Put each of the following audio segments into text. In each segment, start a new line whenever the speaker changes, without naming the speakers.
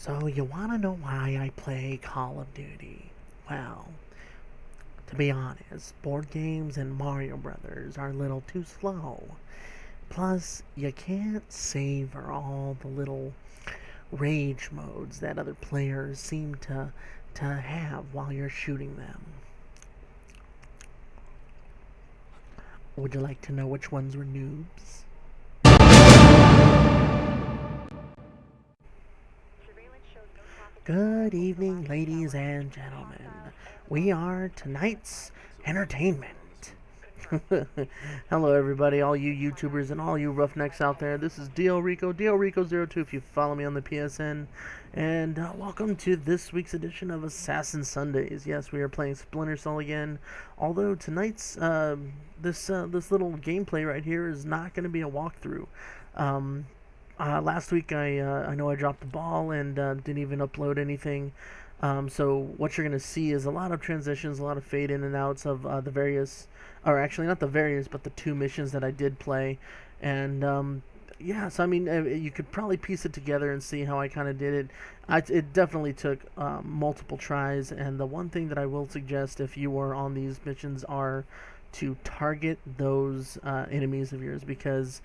So, you want to know why I play Call of Duty? Well, to be honest, board games and Mario Brothers are a little too slow. Plus, you can't savor all the little rage modes that other players seem to have while you're shooting them. Would you like to know which ones were noobs? Good evening, ladies and gentlemen. We are tonight's entertainment. Hello, everybody, all you YouTubers and all you roughnecks out there. This is DLRico02 if you follow me on the PSN. And welcome to this week's edition of Assassin Sundays. Yes, we are playing Splinter Cell again. Although tonight's this little gameplay right here is not going to be a walkthrough. Last week I know I dropped the ball and didn't even upload anything. So what you're going to see is a lot of transitions, a lot of fade in and outs of the various, or actually not the various, but the two missions that I did play. And yeah, so I mean, you could probably piece it together and see how I kind of did it. It definitely took multiple tries, and the one thing that I will suggest if you are on these missions are to target those enemies of yours, because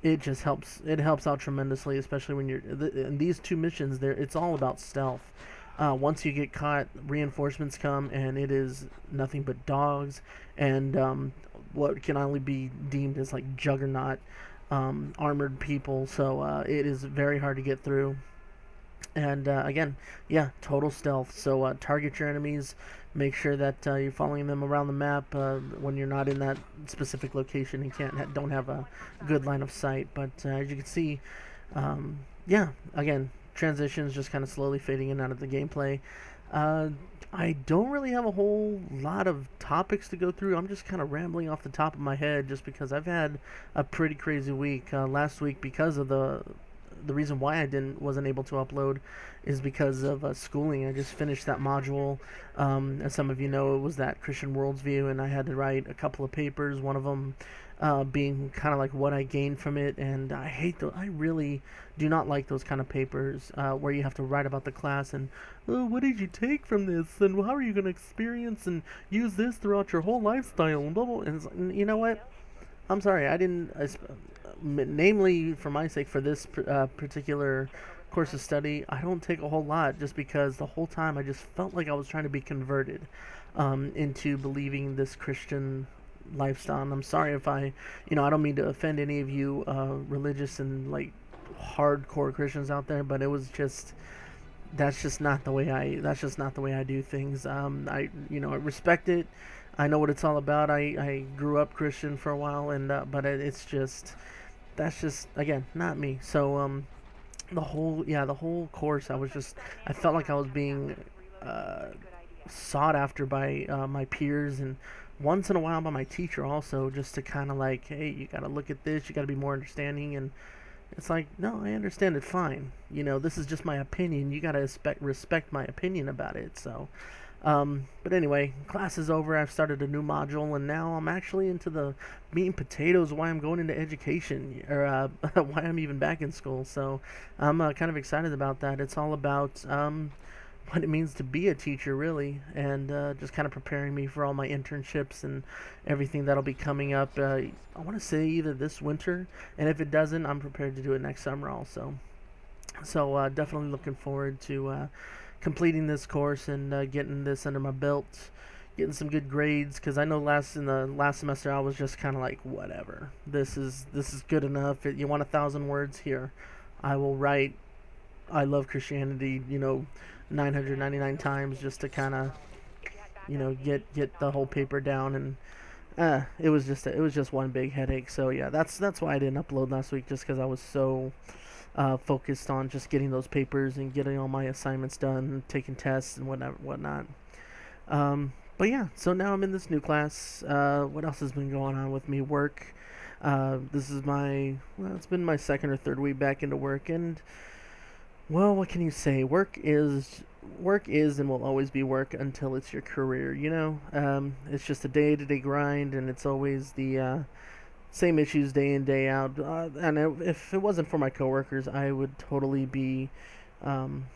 it just helps. It helps out tremendously, especially when you're in these two missions. There, it's all about stealth. Once you get caught, reinforcements come, and it is nothing but dogs and what can only be deemed as like juggernaut armored people. So it is very hard to get through. And again, yeah, total stealth. So target your enemies. Make sure that you're following them around the map when you're not in that specific location and don't have a good line of sight. But as you can see, yeah, again, transitions just kind of slowly fading in and out of the gameplay. Uh, I don't really have a whole lot of topics to go through. I'm just kind of rambling off the top of my head just because I've had a pretty crazy week. Last week, because of the reason why I wasn't able to upload is because of schooling. I just finished that module. As some of you know, it was that Christian worldview, and I had to write a couple of papers. One of them being kind of like what I gained from it, and I hate those. I really do not like those kind of papers where you have to write about the class and, oh, what did you take from this, and how are you going to experience and use this throughout your whole lifestyle, and blah blah. And you know what? I'm sorry, I didn't. Namely, for my sake, for this particular course of study, I don't take a whole lot just because the whole time I just felt like I was trying to be converted into believing this Christian lifestyle. And I'm sorry if I don't mean to offend any of you religious and like hardcore Christians out there, but it was just that's just not the way I do things. I respect it. I know what it's all about. I grew up Christian for a while, and but it's just that's just again not me. So the whole course I felt like I was being uh, sought after by my peers, and once in a while by my teacher also, just to kind of like, hey, you got to look at this, you got to be more understanding. And it's like, no, I understand it fine. This is just my opinion. You got to respect my opinion about it. So but anyway, class is over. I've started a new module, and now I'm actually into the meat and potatoes. Why I'm going into education, or why I'm even back in school. So I'm kind of excited about that. It's all about what it means to be a teacher, really, and just kind of preparing me for all my internships and everything that'll be coming up. I want to say either this winter, and if it doesn't, I'm prepared to do it next summer also. So definitely looking forward to completing this course and getting this under my belt, getting some good grades. Because I know in the last semester I was just kind of like, whatever. This is good enough. You want 1,000 words here? I will write. I love Christianity. 999 times just to kind of get the whole paper down. And it was just one big headache. So yeah, that's why I didn't upload last week, just because I was so focused on just getting those papers and getting all my assignments done, taking tests and whatnot. But yeah, so now I'm in this new class. What else has been going on with me? Work. It's been my second or third week back into work, and well, what can you say? Work is and will always be work until it's your career. It's just a day-to-day grind, and it's always the same issues day in day out. And if it wasn't for my coworkers, I would totally be um,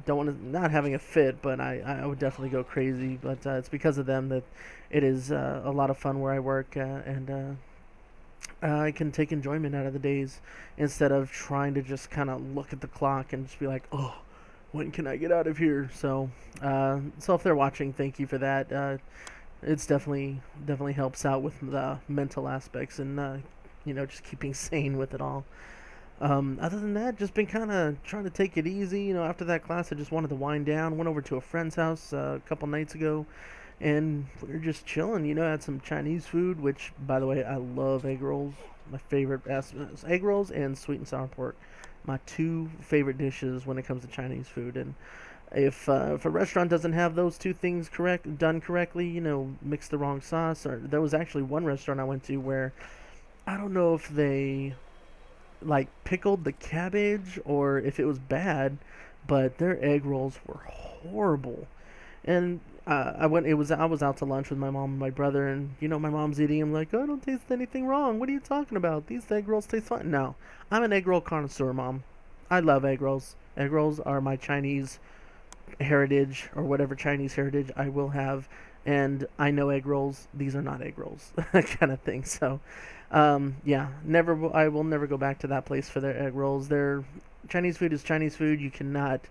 don't want to not having a fit, but I would definitely go crazy. But it's because of them that it is a lot of fun where I work, and I can take enjoyment out of the days instead of trying to just kind of look at the clock and just be like, oh, when can I get out of here? So if they're watching, thank you for that. It's definitely helps out with the mental aspects and just keeping sane with it all. Other than that, just been kind of trying to take it easy. After that class, I just wanted to wind down. Went over to a friend's house a couple nights ago, and we were just chilling. Had some Chinese food, which, by the way, I love egg rolls. My favorite egg rolls and sweet and sour pork. My two favorite dishes when it comes to Chinese food. And if a restaurant doesn't have those two things done correctly, mix the wrong sauce. Or there was actually one restaurant I went to where I don't know if they like pickled the cabbage or if it was bad, but their egg rolls were horrible. And I was out to lunch with my mom and my brother, and my mom's eating. I'm like, oh, I don't taste anything wrong. What are you talking about? These egg rolls taste fine. No, I'm an egg roll connoisseur, mom. I love egg rolls. Egg rolls are my Chinese heritage, or whatever Chinese heritage I will have. And I know egg rolls. These are not egg rolls, kind of thing. So, yeah, I will never go back to that place for their egg rolls. Their Chinese food is Chinese food. You cannot.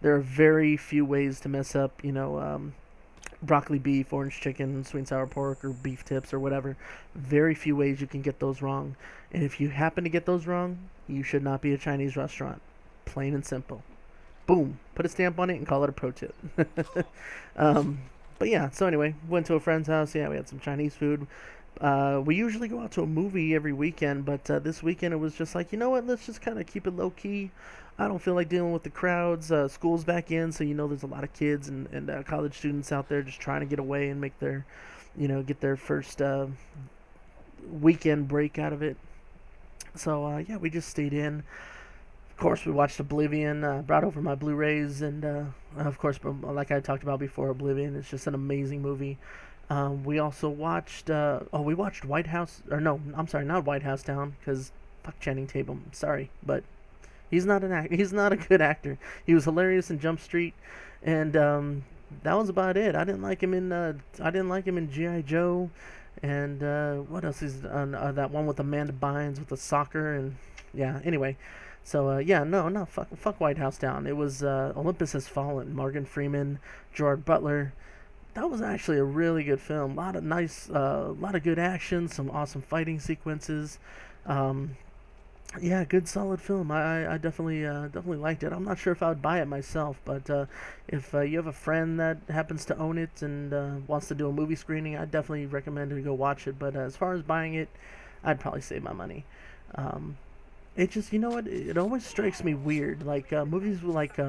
There are very few ways to mess up, broccoli beef, orange chicken, sweet and sour pork, or beef tips, or whatever. Very few ways you can get those wrong. And if you happen to get those wrong, you should not be a Chinese restaurant. Plain and simple. Boom. Put a stamp on it and call it a pro tip. But yeah, so anyway, went to a friend's house. Yeah, we had some Chinese food. We usually go out to a movie every weekend, but this weekend it was just like, you know what, let's just kind of keep it low key. I don't feel like dealing with the crowds. School's back in, so there's a lot of kids and college students out there just trying to get away and make their, get their first weekend break out of it. So yeah, we just stayed in. Of course, we watched Oblivion. Brought over my Blu-rays, and of course, like I talked about before, Oblivion is just an amazing movie. We also watched. We watched White House. Or no, I'm sorry, not White House Down, because fuck Channing Tatum. Sorry, but he's not an actor. He's not a good actor. He was hilarious in Jump Street, and that was about it. I didn't like him in. I didn't like him in GI Joe, and what else is on that one with Amanda Bynes with the soccer and yeah. Anyway. So yeah, no, fuck White House Down. It was Olympus Has Fallen. Morgan Freeman, Gerard Butler. That was actually a really good film. A lot of nice, lot of good action, some awesome fighting sequences. Yeah, good solid film. I definitely liked it. I'm not sure if I would buy it myself, but if you have a friend that happens to own it and wants to do a movie screening, I'd definitely recommend to go watch it. But as far as buying it, I'd probably save my money. It just, it always strikes me weird. Like movies like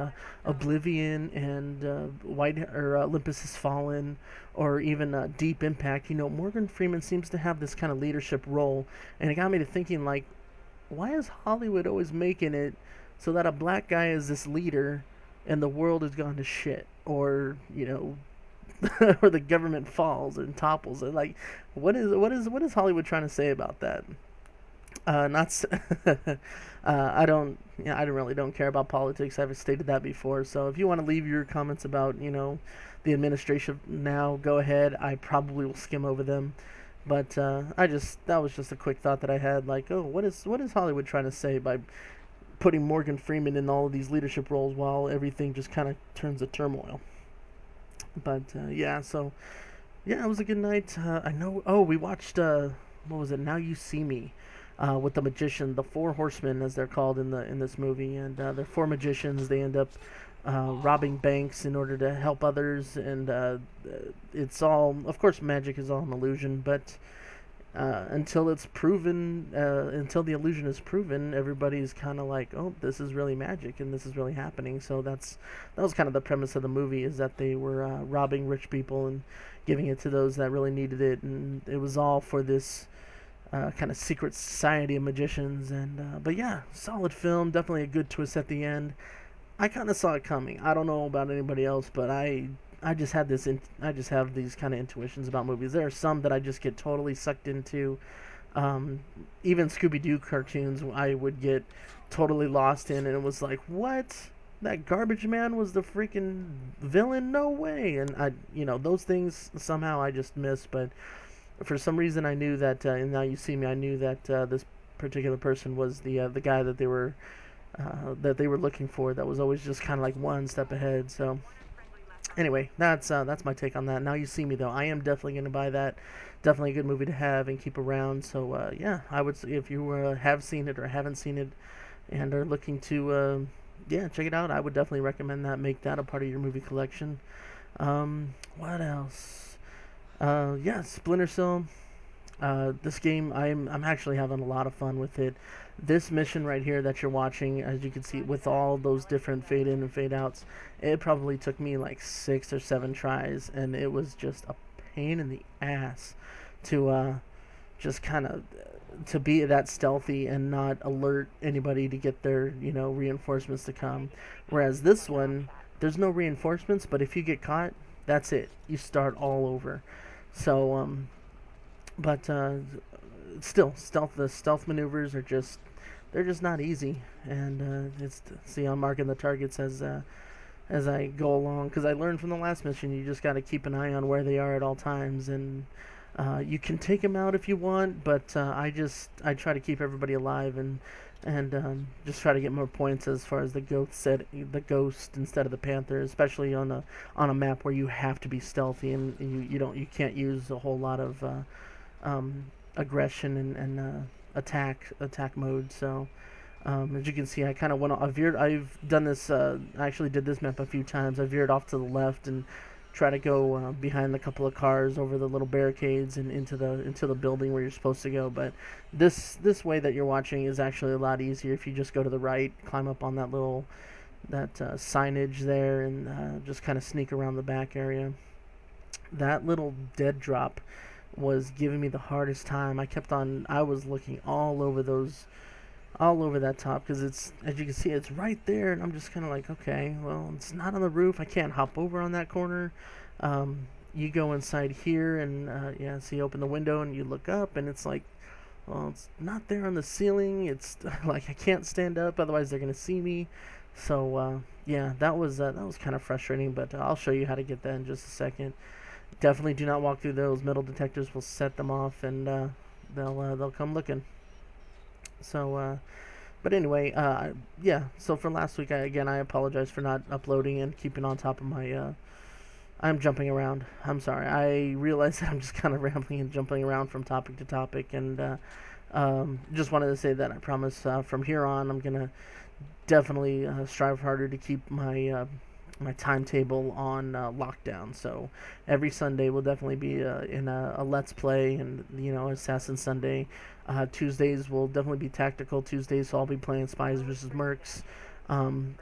Oblivion and Olympus Has Fallen, or even Deep Impact. Morgan Freeman seems to have this kind of leadership role, and it got me to thinking, like, why is Hollywood always making it so that a black guy is this leader, and the world has gone to shit, or or the government falls and topples? And like, what is Hollywood trying to say about that? Not. I really don't care about politics. I've stated that before. So if you want to leave your comments about the administration now, go ahead. I probably will skim over them. But that was just a quick thought that I had. Like, oh, what is Hollywood trying to say by putting Morgan Freeman in all of these leadership roles while everything just kind of turns to turmoil? But yeah, so yeah, it was a good night. I know. Oh, we watched. What was it? Now You See Me. With the magician, the four horsemen, as they're called in this movie, and they're four magicians. They end up robbing banks in order to help others, and it's all, of course, magic is all an illusion. But until it's proven, until the illusion is proven, everybody's kind of like, oh, this is really magic, and this is really happening. So that was kind of the premise of the movie, is that they were robbing rich people and giving it to those that really needed it, and it was all for this. Kind of secret society of magicians, and but yeah, solid film. Definitely a good twist at the end. I kind of saw it coming. I don't know about anybody else, but I just had I just have these kind of intuitions about movies. There are some that I just get totally sucked into. Even Scooby-Doo cartoons, I would get totally lost in, and it was like, what? that garbage man was the freaking villain? No way. And those things somehow I just missed, but for some reason I knew that, and Now You See Me, I knew that this particular person was the guy that they were looking for. That was always just kind of like one step ahead. So anyway, that's my take on that. Now You See Me, though, I am definitely going to buy that. Definitely a good movie to have and keep around. So yeah, I would say if you have seen it or haven't seen it and are looking to yeah, check it out, I would definitely recommend that. Make that a part of your movie collection. What else? Yeah, Splinter Cell. This game, I'm actually having a lot of fun with it. This mission right here that you're watching, as you can see, with all those different fade in and fade outs, it probably took me like 6 or 7 tries, and it was just a pain in the ass to just kind of to be that stealthy and not alert anybody to get their reinforcements to come. Whereas this one, there's no reinforcements, but if you get caught, that's it. You start all over. So but still, the stealth maneuvers are just they're just not easy. And it's see, I'm marking the targets as I go along, because I learned from the last mission you just got to keep an eye on where they are at all times. And you can take them out if you want, but I try to keep everybody alive and just try to get more points as far as the ghost instead of the panther, especially on a map where you have to be stealthy and you can't use a whole lot of aggression and attack mode. So as you can see, I kind of went. I've done this. I actually did this map a few times. I veered off to the left and try to go behind the couple of cars over the little barricades and into the building where you're supposed to go. But this way that you're watching is actually a lot easier if you just go to the right, climb up on that signage there, and just kind of sneak around the back area. That little dead drop was giving me the hardest time. I was looking all over that top, because it's, as you can see, it's right there, and I'm just kind of like, okay, well, it's not on the roof. I can't hop over on that corner. You go inside here, and yeah, so you open the window and you look up, and it's like, well, it's not there on the ceiling. It's like I can't stand up, otherwise they're gonna see me. So yeah, that was kind of frustrating, but I'll show you how to get that in just a second. Definitely do not walk through those. Metal detectors will set them off, and they'll come looking. So but anyway, yeah, so for last week, I apologize for not uploading and keeping on top of my I'm jumping around. I'm sorry. I realize that I'm just kind of rambling and jumping around from topic to topic, and just wanted to say that I promise from here on I'm gonna definitely strive harder to keep my timetable on lockdown. So every Sunday will definitely be in a Let's Play, and Assassin Sunday. Tuesdays will definitely be tactical Tuesdays, so I'll be playing Spies versus Mercs.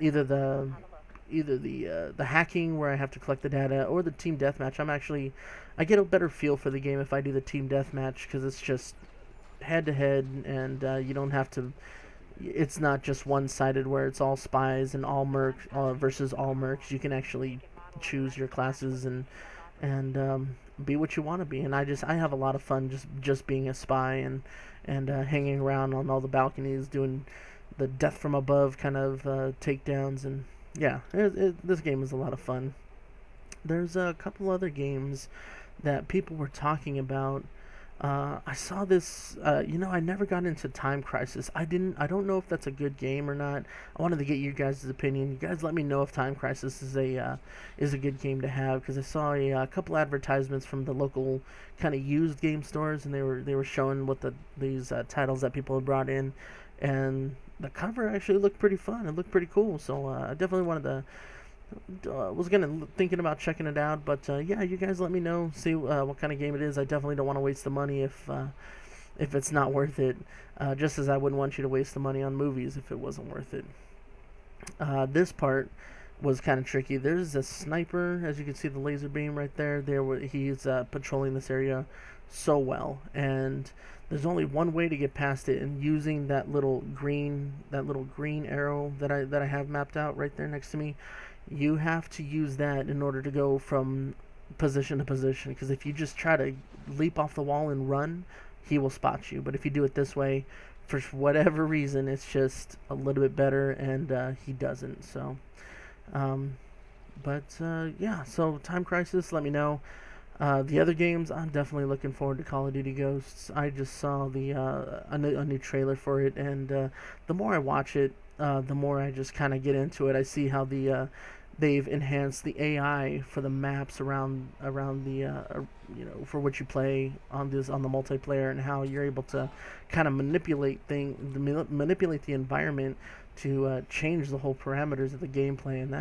Either the hacking where I have to collect the data, or the team deathmatch. I get a better feel for the game if I do the team deathmatch, because it's just head to head, and you don't have to. It's not just one-sided where it's all spies and all mercs versus all mercs. You can actually choose your classes and be what you want to be. And I have a lot of fun just being a spy and hanging around on all the balconies doing the death from above kind of takedowns. And yeah, this game is a lot of fun. There's a couple other games that people were talking about. I saw this. I never got into Time Crisis. I don't know if that's a good game or not. I wanted to get you guys' opinion. You guys let me know if Time Crisis is a good game to have, because I saw a couple advertisements from the local kind of used game stores, and they were showing what these titles that people had brought in, and the cover actually looked pretty fun. It looked pretty cool. So I definitely wanted to. Was thinking about checking it out, but yeah, you guys let me know, see what kind of game it is. I definitely don't want to waste the money if it's not worth it, just as I wouldn't want you to waste the money on movies if it wasn't worth it. This part was kind of tricky. There's a sniper, as you can see the laser beam right there. He's patrolling this area so well, and there's only one way to get past it, and using that little green arrow that I have mapped out right there next to me. You have to use that in order to go from position to position, because if you just try to leap off the wall and run, he will spot you. But if you do it this way, for whatever reason, it's just a little bit better, and he doesn't. So, um, yeah. So Time Crisis, let me know. The other games, I'm definitely looking forward to Call of Duty Ghosts. I just saw a new trailer for it, and the more I watch it, the more I just kind of get into it. I see how they've enhanced the AI for the maps around for what you play on the multiplayer, and how you're able to kind of manipulate the environment to change the whole parameters of the gameplay, and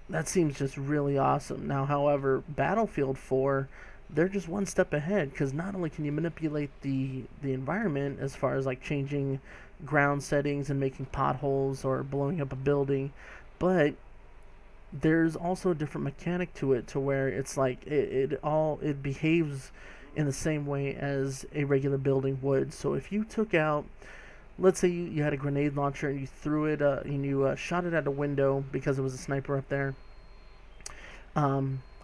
that seems just really awesome. Now, however, Battlefield 4, they're just one step ahead, because not only can you manipulate the environment as far as like changing ground settings and making potholes or blowing up a building, but there's also a different mechanic to it, to where it's like it behaves in the same way as a regular building would. So if you took out, let's say you had a grenade launcher and you threw it and you shot it at a window because it was a sniper up there.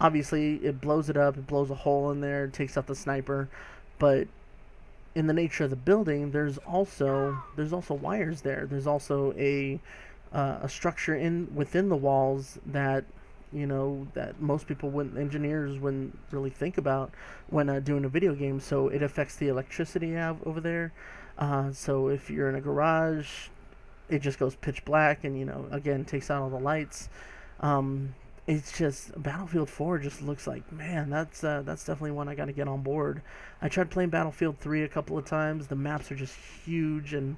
Obviously, it blows it up, it blows a hole in there, it takes out the sniper, but in the nature of the building, there's also wires there. There's also a structure within the walls that that most people engineers wouldn't really think about when doing a video game. So it affects the electricity over there. So if you're in a garage, it just goes pitch black, and again, takes out all the lights. It's just Battlefield 4 just looks like, man, that's definitely one I got to get on board. I tried playing Battlefield 3 a couple of times. The maps are just huge, and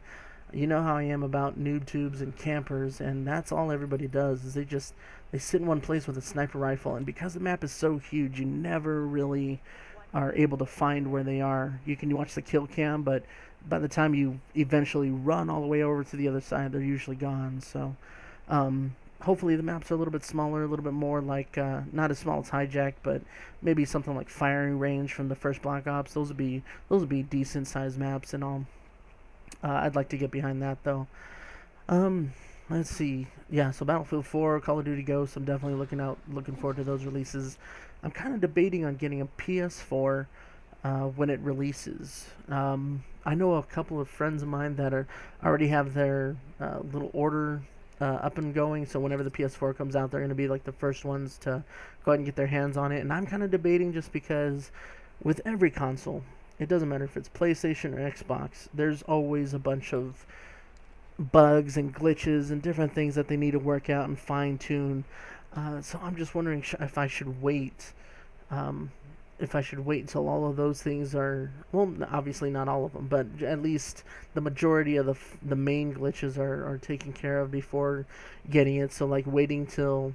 you know how I am about noob tubes and campers, and that's all everybody does is they sit in one place with a sniper rifle, and because the map is so huge, you never really are able to find where they are. You can watch the kill cam, but by the time you eventually run all the way over to the other side, they're usually gone. So hopefully the maps are a little bit smaller, a little bit more like not as small as Hijack, but maybe something like Firing Range from the first Black Ops. Those would be decent sized maps and all. I'd like to get behind that though. Let's see. Yeah, so Battlefield 4, Call of Duty Ghosts, I'm definitely looking forward to those releases. I'm kind of debating on getting a PS4 when it releases. I know a couple of friends of mine that already have their little order up and going, so whenever the PS4 comes out, they're going to be like the first ones to go ahead and get their hands on it. And I'm kind of debating, just because with every console, it doesn't matter if it's PlayStation or Xbox, there's always a bunch of bugs and glitches and different things that they need to work out and fine tune. So I'm just wondering if I should wait. If I should wait until all of those things are, well, obviously not all of them, but at least the majority of the main glitches are taken care of before getting it. So like waiting till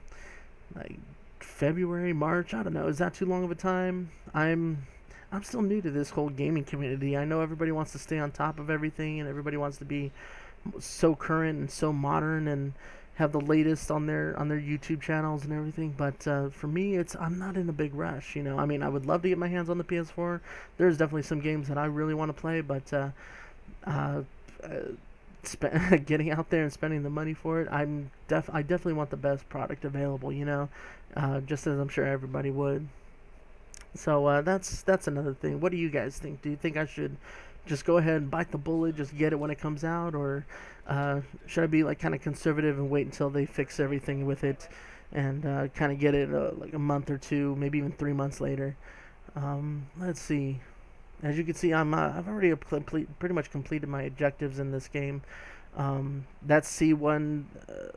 like February, March, I don't know. Is that too long of a time? I'm still new to this whole gaming community. I know everybody wants to stay on top of everything, and everybody wants to be so current and so modern and have the latest on their YouTube channels and everything. But for me, I'm not in a big rush. I mean, I would love to get my hands on the PS4. There's definitely some games that I really want to play, but getting out there and spending the money for it, I definitely want the best product available. Just as I'm sure everybody would. So that's another thing. What do you guys think? Do you think I should just go ahead and bite the bullet, just get it when it comes out, or should I be like kind of conservative and wait until they fix everything with it, and kind of get it like a month or two, maybe even 3 months later? Let's see. As you can see, I've already pretty much completed my objectives in this game. That C1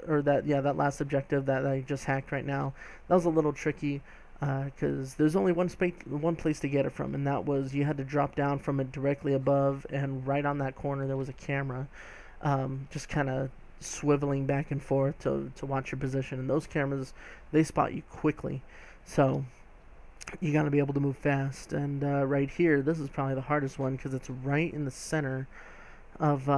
or that last objective that I just hacked right now, that was a little tricky. Because there's only one place to get it from, and that was you had to drop down from it directly above, and right on that corner there was a camera, just kind of swiveling back and forth to watch your position. And those cameras, they spot you quickly, so you got to be able to move fast. And right here, this is probably the hardest one, because it's right in the center of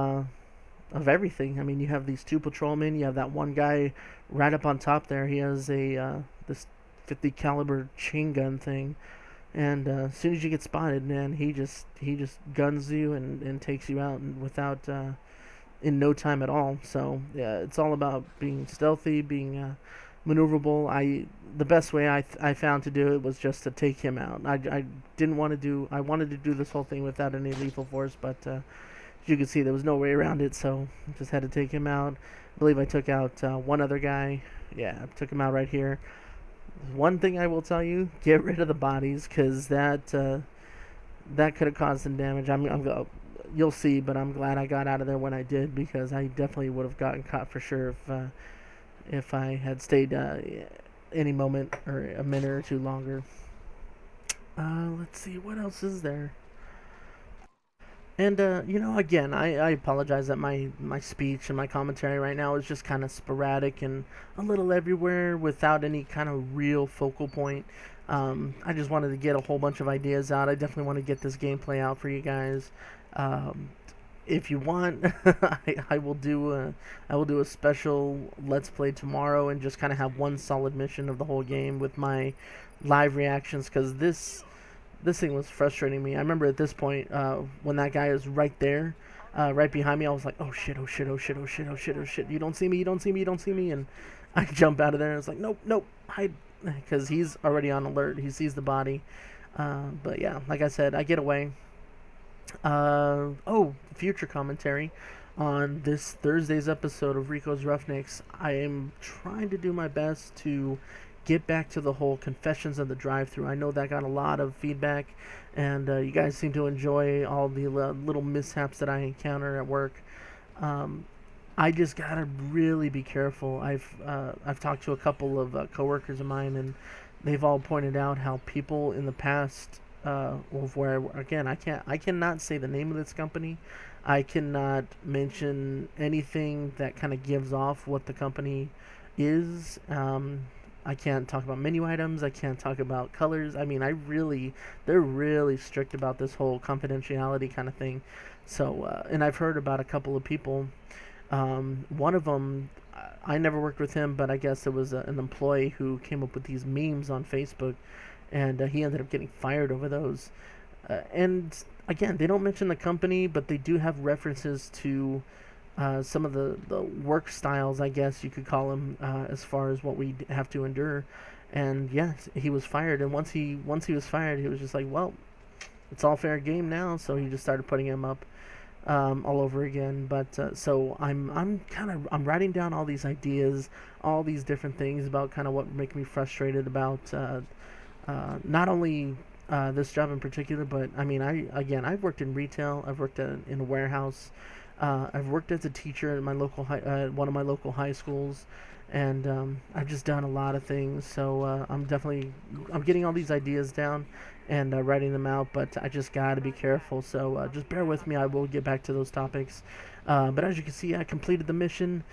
everything. I mean, you have these two patrolmen, you have that one guy right up on top there. He has this 50 caliber chain gun thing, and as soon as you get spotted, man, he just guns you and takes you out without in no time at all. So yeah, it's all about being stealthy, being maneuverable. The best way I found to do it was just to take him out. I wanted to do this whole thing without any lethal force, but as you can see, there was no way around it, so I just had to take him out. I believe I took out one other guy. Yeah, I took him out right here. One thing I will tell you, get rid of the bodies, because that could have caused some damage. You'll see, but I'm glad I got out of there when I did, because I definitely would have gotten caught for sure if I had stayed any moment or a minute or two longer. Let's see, what else is there? And, again, I apologize that my speech and my commentary right now is just kind of sporadic and a little everywhere without any kind of real focal point. I just wanted to get a whole bunch of ideas out. I definitely want to get this gameplay out for you guys. If you want, I will do a special Let's Play tomorrow and just kind of have one solid mission of the whole game with my live reactions, because this thing was frustrating me. I remember at this point, when that guy is right there, right behind me, I was like, oh shit, oh shit, oh shit, oh shit, oh shit, oh shit, you don't see me, you don't see me, you don't see me, and I jump out of there and it's like, nope, nope, hide, because he's already on alert, he sees the body. But yeah, like I said, I get away. Future commentary on this Thursday's episode of Rico's Roughnecks. I am trying to do my best to get back to the whole confessions of the drive-thru. I know that got a lot of feedback, and you guys seem to enjoy all the little mishaps that I encounter at work. I just gotta really be careful. I've talked to a couple of coworkers of mine, and they've all pointed out how people in the past, where again, I cannot say the name of this company. I cannot mention anything that kind of gives off what the company is. I can't talk about menu items. I can't talk about colors. I mean, they're really strict about this whole confidentiality kind of thing. So, and I've heard about a couple of people. One of them, I never worked with him, but I guess it was an employee who came up with these memes on Facebook, and he ended up getting fired over those. And again, they don't mention the company, but they do have references to some of the work styles, I guess you could call them, as far as what we have to endure. And yes, he was fired. And once he was fired, he was just like, well, it's all fair game now. So he just started putting him up all over again. But so I'm writing down all these ideas, all these different things about kind of what make me frustrated about not only this job in particular, but I mean, I've worked in retail. I've worked in a warehouse. I've worked as a teacher at one of my local high schools, and I've just done a lot of things. So I'm getting all these ideas down and writing them out, but I just got to be careful. So just bear with me. I will get back to those topics. But as you can see, I completed the mission.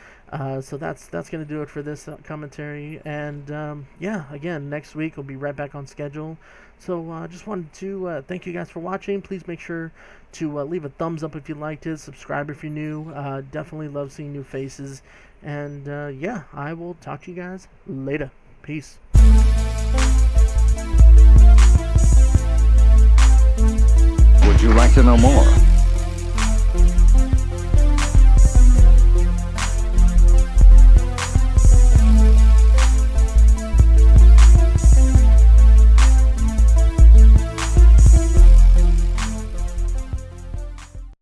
So that's going to do it for this commentary. And yeah, again, next week we'll be right back on schedule. So I just wanted to thank you guys for watching. Please make sure to leave a thumbs up if you liked it. Subscribe if you're new. Definitely love seeing new faces. And yeah, I will talk to you guys later. Peace.
Would you like to know more?